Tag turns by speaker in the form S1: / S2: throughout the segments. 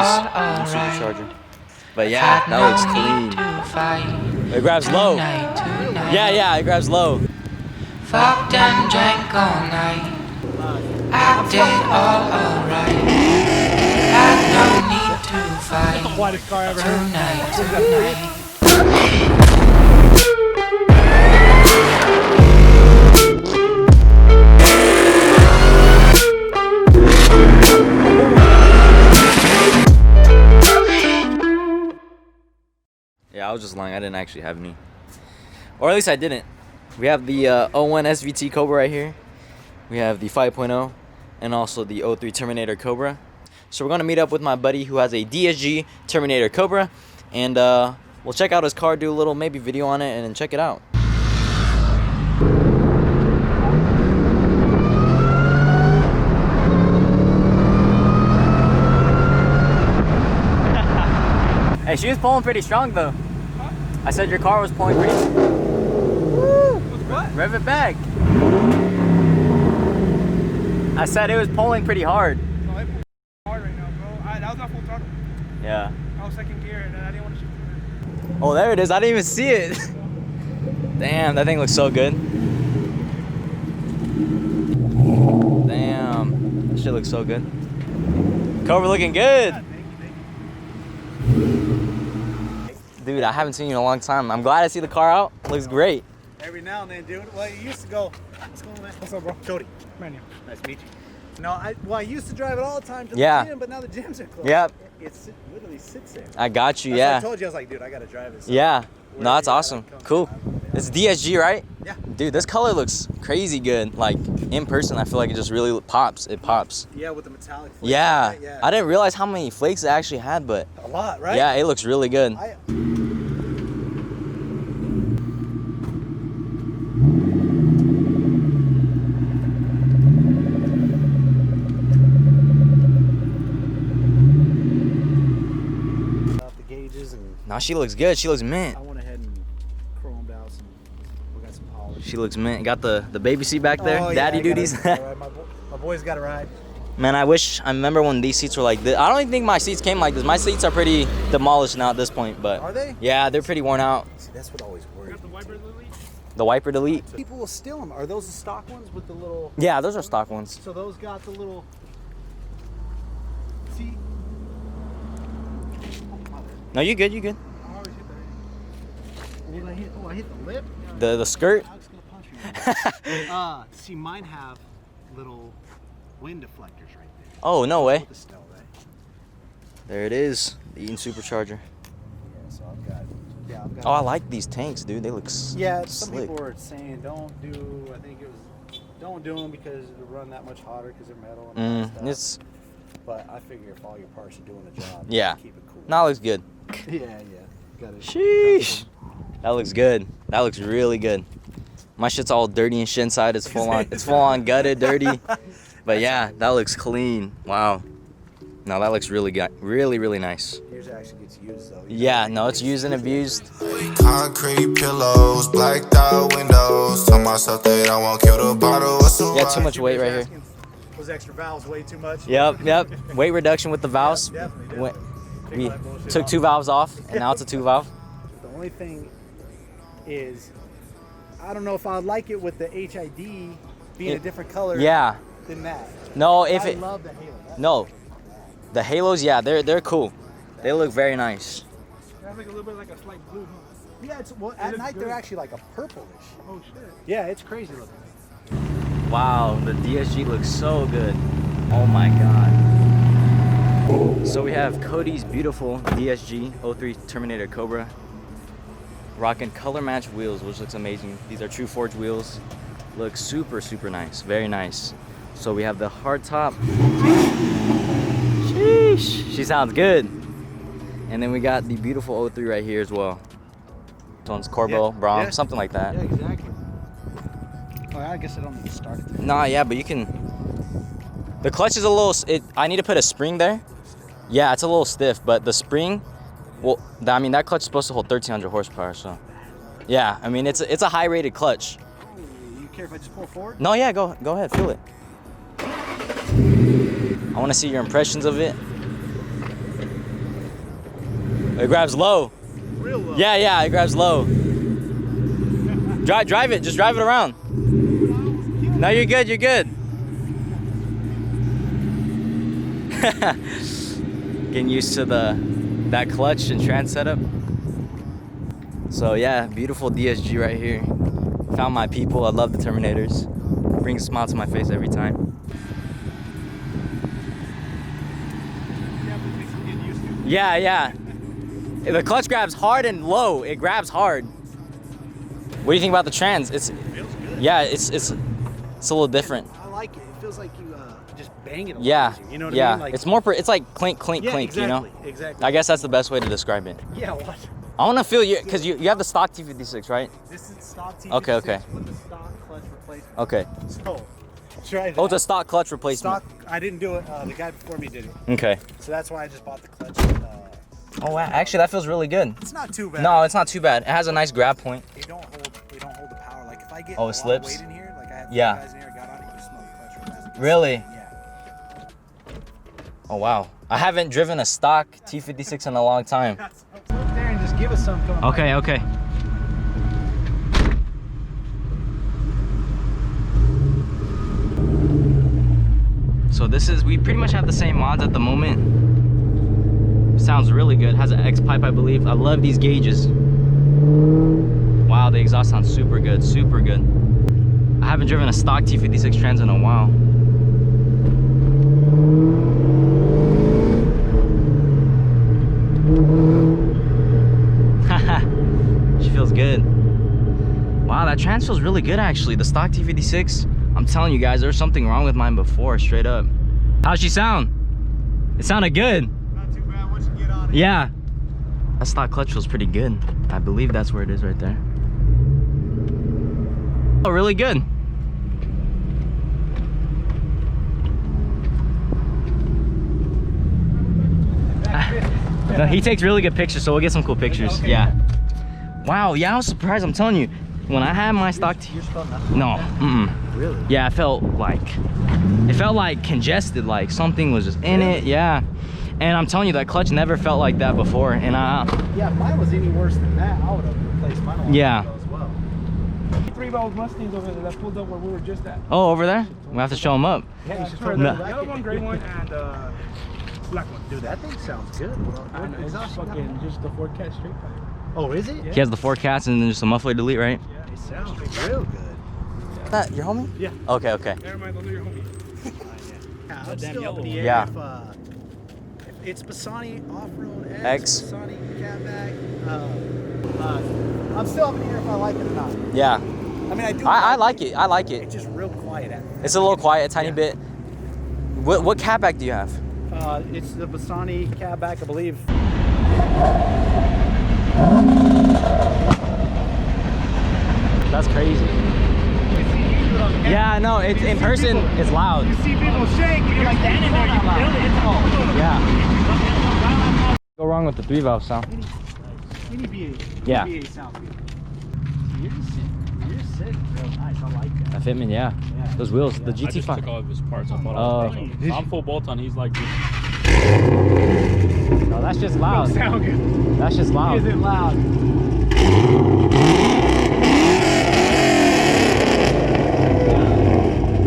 S1: supercharger. But yeah, that looks clean. It grabs low. Yeah, it grabs low.
S2: Fucked and drank all night. Acted all alright. Had no need to fight.
S3: The whitest car I ever heard.
S2: Tonight.
S1: Yeah, I was just lying. I didn't actually have any. Or at least I didn't. We have the 01 SVT Cobra right here. We have the 5.0 and also the 03 Terminator Cobra. So we're going to meet up with my buddy who has a DSG Terminator Cobra. And we'll check out his car, do a little maybe video on it, and then check it out. Hey, she was pulling pretty strong though. Huh? I said your car was pulling pretty strong. Woo! What? Rev it back. I said it was pulling pretty hard.
S3: No, it pulls hard right now, bro. That was not full throttle.
S1: Yeah.
S3: I was second gear and I didn't want to shift it.
S1: Oh, there it is. I didn't even see it. Damn, that thing looks so good. Damn, that shit looks so good. Cobra looking good. Dude, I haven't seen you in a long time. I'm glad I see the car out. Looks great.
S3: Every now and then, dude. Well, you used to go. What's going on, man? What's up, bro? Cody. Man, nice to meet you. No, I used to drive it all the time to the gym, but now the gyms are closed.
S1: Yep.
S3: It literally sits there.
S1: I got you,
S3: That's what I told you, I was like, dude, I gotta drive this.
S1: Yeah. No, that's awesome. Cool. It's DSG, right?
S3: Yeah.
S1: Dude, this color looks crazy good. Like, in person, I feel like it just really pops. It pops.
S3: Yeah, with the metallic flakes.
S1: Yeah.
S3: Right? Yeah.
S1: I didn't realize how many flakes it actually had, but...
S3: A lot, right?
S1: Yeah, it looks really good. No, she looks good. She looks mint.
S3: I went ahead and chromed out some. We got some polish.
S1: She looks mint. Got the baby seat back there.
S3: Oh,
S1: Daddy
S3: yeah,
S1: duties.
S3: My boy's got a ride.
S1: Man, I remember when these seats were like this. I don't even think my seats came like this. My seats are pretty demolished now at this point, but.
S3: Are they?
S1: Yeah, they're pretty worn out.
S3: See, that's what always worries me.
S1: The wiper delete.
S3: People will steal them. Are those the stock ones with the little?
S1: Yeah, those are stock ones.
S3: So those got the little. See.
S1: No, you good. You good.
S3: I always hit that. I hit the lip.
S1: The skirt.
S3: I was gonna punch you. See, mine have little wind deflectors right there.
S1: Oh, no way.
S3: With the snow, right?
S1: There it is. The Eaton supercharger.
S3: Yeah, so I've got.
S1: Oh, I like these tanks, dude. They look
S3: some
S1: slick.
S3: people were saying don't do them because it'll run that much hotter because they're metal and stuff. But I figure if all your parts are doing the job,
S1: yeah,
S3: keep it cool.
S1: No, it looks good.
S3: Yeah. Got it.
S1: Sheesh. That looks good. That looks really good. My shit's all dirty and shit inside. It's full on. It's full on gutted, dirty. But yeah, that looks clean. Wow. No, that looks really good. Really nice.
S3: Yours actually gets used though.
S1: Yeah, no, it's used and abused.
S4: Concrete pillows, blacked out windows. Tell myself that I won't kill the bottle.
S1: Yeah, too much weight right here.
S3: Those extra valves way too much.
S1: Yep. Weight reduction with the valves.
S3: Definitely.
S1: We took 2 valves off, and now it's a 2 valve.
S3: The only thing is, I don't know if I'd like it with the HID being a different color.
S1: Yeah.
S3: Than that.
S1: No,
S3: I love the halo.
S1: No, the halos, yeah, they're cool. They look very nice.
S3: They have like a little bit like a slight blue, huh? Yeah, at night they're actually like a purplish. Oh shit. Yeah, it's crazy looking.
S1: Wow, the DSG looks so good. Oh my god. So we have Cody's beautiful DSG 03 Terminator Cobra. Rocking color match wheels, which looks amazing. These are true forge wheels. Looks super nice, very nice. So we have the hard top. Sheesh, she sounds good. And then we got the beautiful 03 right here as well. This one's Corbo, Brom, something like that.
S3: Yeah, exactly. Oh, I guess I don't need to start it.
S1: Nah, yeah, but you can. The clutch is a little. I need to put a spring there. Yeah, it's a little stiff, but the spring, well, I mean that clutch is supposed to hold 1,300 horsepower. So, yeah, I mean it's a high rated clutch.
S3: You care if I just pull forward?
S1: No, yeah, go ahead, feel it. I want to see your impressions of it. It grabs low.
S3: Real low.
S1: Yeah, yeah, it grabs low. Drive it. Just drive it around. No, you're good. You're good. Getting used to that clutch and trans setup. So yeah, beautiful DSG right here. Found my people. I love the Terminators. Brings a smile to my face every time. Yeah, yeah. The clutch grabs hard and low. It grabs hard. What do you think about the trans? It's yeah, it's a little different.
S3: I like it. It feels like you just bang it.
S1: Yeah,
S3: You know what
S1: yeah.
S3: I mean? Like,
S1: It's more. It's like clink, clink, clink.
S3: exactly,
S1: You know.
S3: Exactly.
S1: I guess that's the best way to describe it.
S3: Yeah. What?
S1: I want to feel you because you have the stock T56, right?
S3: This is stock T56
S1: Okay, okay.
S3: with the stock clutch replacement.
S1: Okay.
S3: So try that.
S1: Oh, it's a stock clutch replacement.
S3: Stock. I didn't do it. The guy before me did it.
S1: Okay.
S3: So that's why I just bought the clutch.
S1: Oh wow, actually that feels really good.
S3: It's not too bad.
S1: No, it's not too bad. It has a nice grab point.
S3: They don't hold the power. Like if I get
S1: Oh, it
S3: a lot of
S1: slips?
S3: weight in here, like I had
S1: Yeah.
S3: guys in here, got on it, you smell the clutch real fast.
S1: Really?
S3: Yeah.
S1: Oh wow. I haven't driven a stock T56 in a long time.
S3: Look there and just give us some.
S1: Okay, okay. So we pretty much have the same mods at the moment. Sounds really good. Has an X pipe, I believe. I love these gauges. Wow, the exhaust sounds super good, super good. I haven't driven a stock T56 trans in a while. She feels good. Wow, that trans feels really good actually. The stock T56, I'm telling you guys, there's something wrong with mine before, straight up. How'd she sound? It sounded good.
S3: Not too bad once you get on it.
S1: Yeah. That stock clutch feels pretty good. I believe that's where it is right there. Oh, really good. No, he takes really good pictures, so we'll get some cool pictures.
S3: Okay.
S1: Yeah. Wow, yeah, I was surprised. I'm telling you, when I had my stock no,
S3: Really?
S1: yeah, it felt like congested, like something was just in it. Yeah. And I'm telling you, that clutch never felt like that before. And
S3: Yeah, if mine was any worse than that, I would have replaced mine a long
S1: Yeah.
S3: time ago as well.
S5: 3-valve Mustangs over there that pulled up where we were just at.
S1: oh, over there, we have to show him up.
S3: Yeah, you should
S5: Sure,
S3: put
S5: the
S1: No.
S3: that
S5: yellow one, gray one, and black one.
S3: Dude, that thing sounds good.
S5: I know, it's fucking just the 4-cat straight pipe.
S3: Oh, is it?
S1: He has the 4 cats and then just a muffler delete, right?
S3: It sounds real good.
S1: That your homie?
S5: Yeah.
S1: Okay, okay.
S5: Never mind, those are your homies.
S3: Yeah, I'm
S5: damn
S3: still up in the air
S1: Yeah.
S3: if it's Bassani Off-Road X,
S1: X.
S3: Bassani Catback. I'm still up in the air if I like it or not.
S1: Yeah.
S3: I mean, I do.
S1: I like it. I like it.
S3: It's just real quiet at me.
S1: It's a little quiet, a tiny
S3: Yeah.
S1: bit. What catback do you have?
S3: It's the Bassani Catback, I believe.
S1: That's crazy. Yeah, no, it's in person. It's loud.
S3: You see people shake, and you're like, that in there, you feel it. It's all.
S1: Yeah. Go wrong with the 3-valve sound.
S3: Mini V8.
S1: Yeah.
S3: V8 sounds good. You're sick. Real nice. I like that.
S1: That fitment, yeah.
S3: Yeah.
S1: Those wheels, the
S6: I just took
S1: GT5.
S6: all of his parts. I thought
S1: Oh.
S6: I'm full bolt on. He's like, just,
S1: No, that's just loud.
S3: Sound good.
S1: That's just loud.
S3: Is it loud?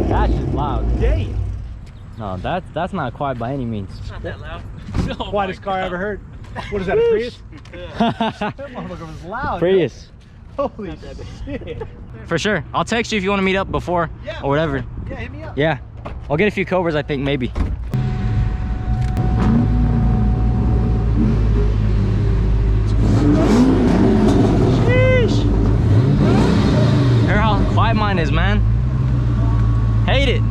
S1: That's just loud.
S3: Damn.
S1: No, that's not quiet by any means.
S5: Not that loud.
S3: Quietest car I ever heard. What is that, a Prius? That motherfucker was loud.
S1: Prius.
S3: Holy shit.
S1: For sure. I'll text you if you want to meet up before
S3: Yeah.
S1: or whatever.
S3: Yeah, hit me up.
S1: Yeah. I'll get a few Cobras, I think, maybe. Sheesh. Hear how quiet mine is, man. Hate it.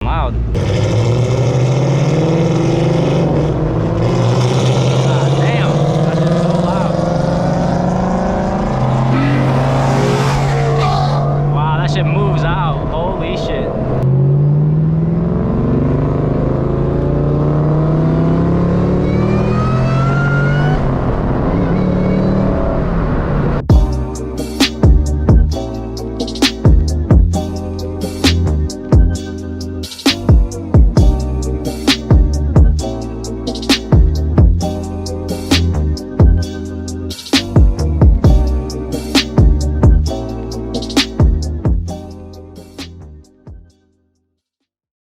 S1: Loud. God damn. That shit is so loud. Wow, that shit moves out. Holy shit.